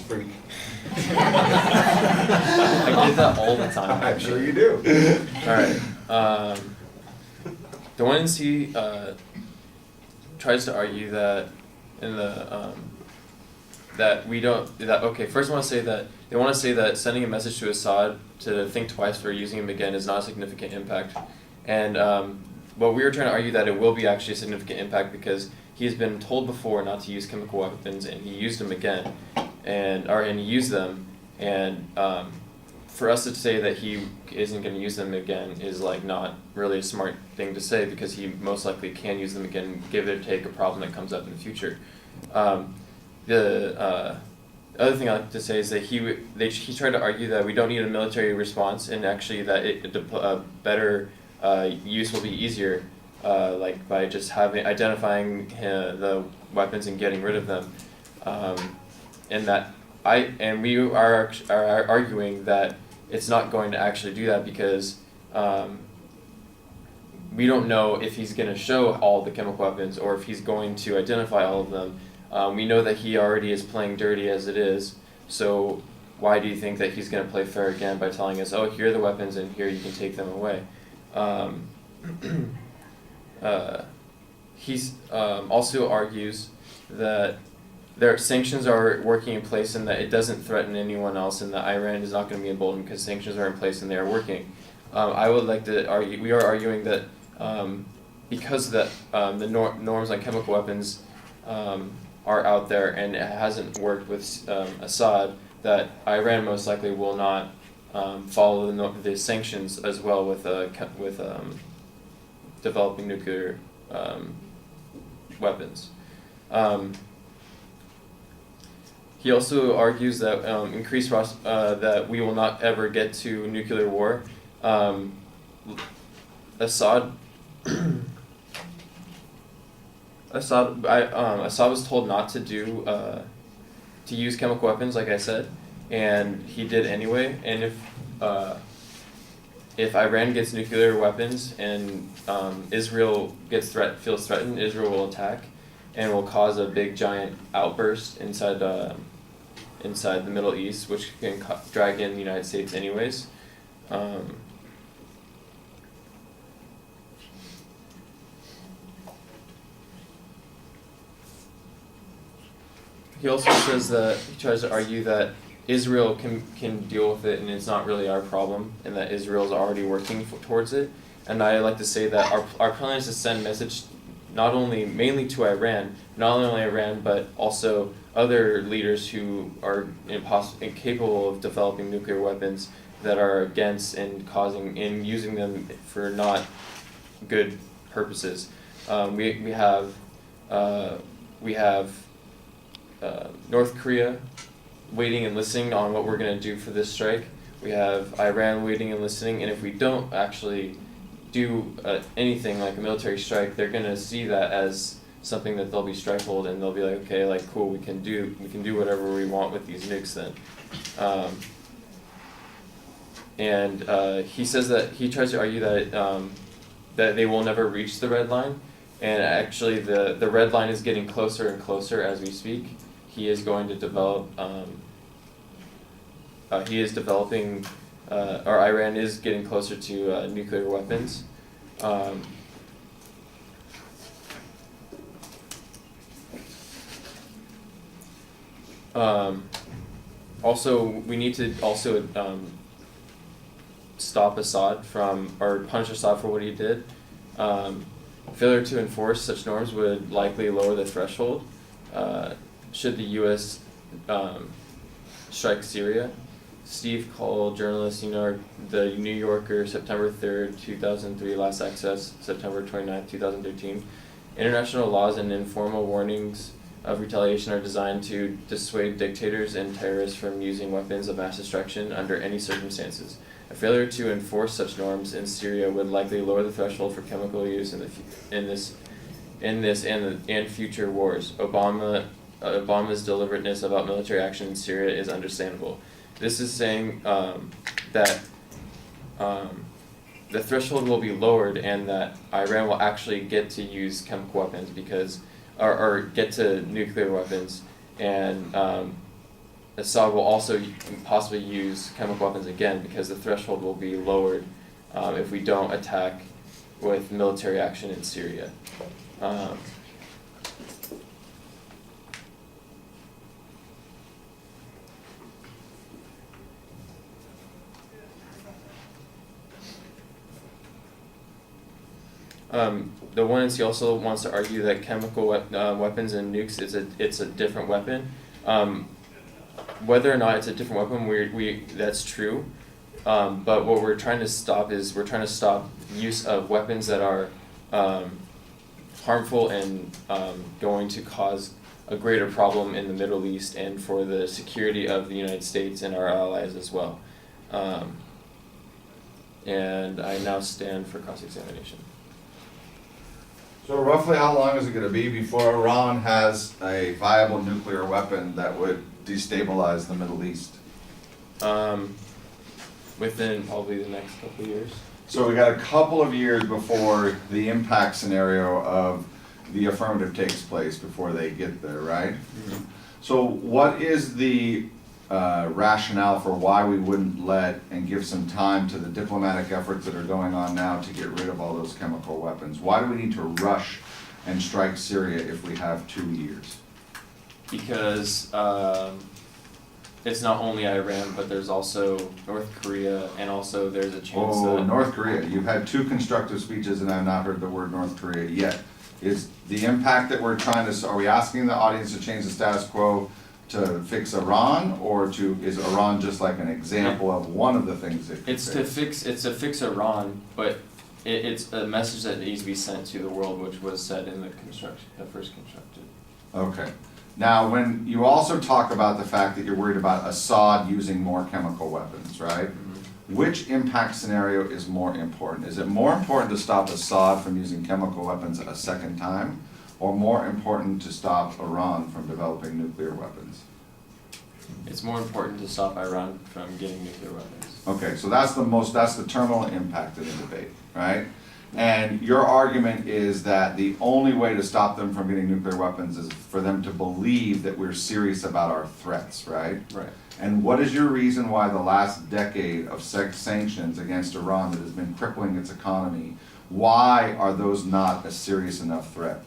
freak. I did that all the time, I'm sure actually. you do. Alright. The one in C tries to argue that in the that we don't that okay, first I want to say that they want to say that sending a message to Assad to think twice for using him again is not a significant impact. And but we were trying to argue that it will be actually a significant impact because he has been told before not to use chemical weapons and he used them again and he used them, and for us to say that he isn't going to use them again is like not really a smart thing to say because he most likely can use them again, give or take a problem that comes up in the future. The other thing I like to say is that he tried to argue that we don't need a military response and actually that a better use will be easier, like by just identifying the weapons and getting rid of them, and we are arguing that it's not going to actually do that because we don't know if he's going to show all the chemical weapons or if he's going to identify all of them. We know that he already is playing dirty as it is, so why do you think that he's going to play fair again by telling us, oh, here are the weapons and here you can take them away? He also argues that their sanctions are working in place and that it doesn't threaten anyone else and that Iran is not going to be emboldened because sanctions are in place and they are working. I would like to argue, we are arguing that because the norms on chemical weapons are out there and it hasn't worked with Assad, that Iran most likely will not follow the sanctions as well with developing nuclear weapons. He also argues that that we will not ever get to nuclear war. Assad was told not to to use chemical weapons, like I said, and he did anyway. And if Iran gets nuclear weapons and Israel feels threatened, Israel will attack and will cause a big giant outburst inside the Middle East, which can drag in the United States anyways. He also says that he tries to argue that Israel can deal with it and it's not really our problem and that Israel's already working towards it. And I like to say that our plan is to send message mainly to Iran, not only Iran, but also other leaders who are incapable of developing nuclear weapons that are against and using them for not good purposes. We have North Korea waiting and listening on what we're going to do for this strike. We have Iran waiting and listening, and if we don't actually do anything like a military strike, they're going to see that as something that they'll be strike-hold, and they'll be like, okay, like cool, we can do whatever we want with these nukes then. He says that he tries to argue that that they will never reach the red line, and actually the red line is getting closer and closer as we speak. He is going to develop. He is developing, or Iran is getting closer to nuclear weapons. Also, we need to also stop Assad or punish Assad for what he did. Failure to enforce such norms would likely lower the threshold should the U.S. Strike Syria. Steve Cole, journalist, the New Yorker, September 3rd, 2003, last access, September 29th, 2013. International laws and informal warnings of retaliation are designed to dissuade dictators and terrorists from using weapons of mass destruction under any circumstances. A failure to enforce such norms in Syria would likely lower the threshold for chemical use in this and future wars. Obama's deliberateness about military action in Syria is understandable. This is saying that the threshold will be lowered and that Iran will actually get to use chemical weapons or get to nuclear weapons, and Assad will also possibly use chemical weapons again because the threshold will be lowered if we don't attack with military action in Syria. The one he also wants to argue that chemical weapons and nukes it's a different weapon. Whether or not it's a different weapon, that's true. But what we're trying to stop is use of weapons that are harmful and going to cause a greater problem in the Middle East and for the security of the United States and our allies as well. And I now stand for cross-examination. So roughly how long is it going to be before Iran has a viable nuclear weapon that would destabilize the Middle East? Within probably the next couple of years. So we got a couple of years before the impact scenario of the affirmative takes place before they get there, right? Mm-hmm. So what is the rationale for why we wouldn't let and give some time to the diplomatic efforts that are going on now to get rid of all those chemical weapons? Why do we need to rush and strike Syria if we have 2 years? Because it's not only Iran, but there's also North Korea, and also there's a chance that... North Korea. You've had 2 constructive speeches and I've not heard the word North Korea yet. Is the impact that we're trying to... Are we asking the audience to change the status quo to fix Iran, or is Iran just like an example of one of the things that it's to fix Iran, but it's a message that needs to be sent to the world, which was said in the first constructed. Okay. Now, when you also talk about the fact that you're worried about Assad using more chemical weapons, right? Mm-hmm. Which impact scenario is more important? Is it more important to stop Assad from using chemical weapons a second time, or more important to stop Iran from developing nuclear weapons? It's more important to stop Iran from getting nuclear weapons. Okay, so that's the terminal impact of the debate, right? And your argument is that the only way to stop them from getting nuclear weapons is for them to believe that we're serious about our threats, right? Right. And what is your reason why the last decade of sanctions against Iran that has been crippling its economy, why are those not a serious enough threat?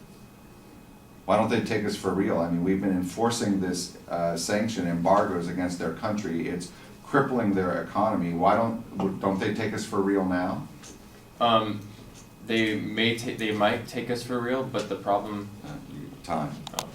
Why don't they take us for real? I mean, we've been enforcing this sanction embargoes against their country. It's crippling their economy. Why don't they take us for real now? They might take us for real, but the problem... Time. Oh, okay.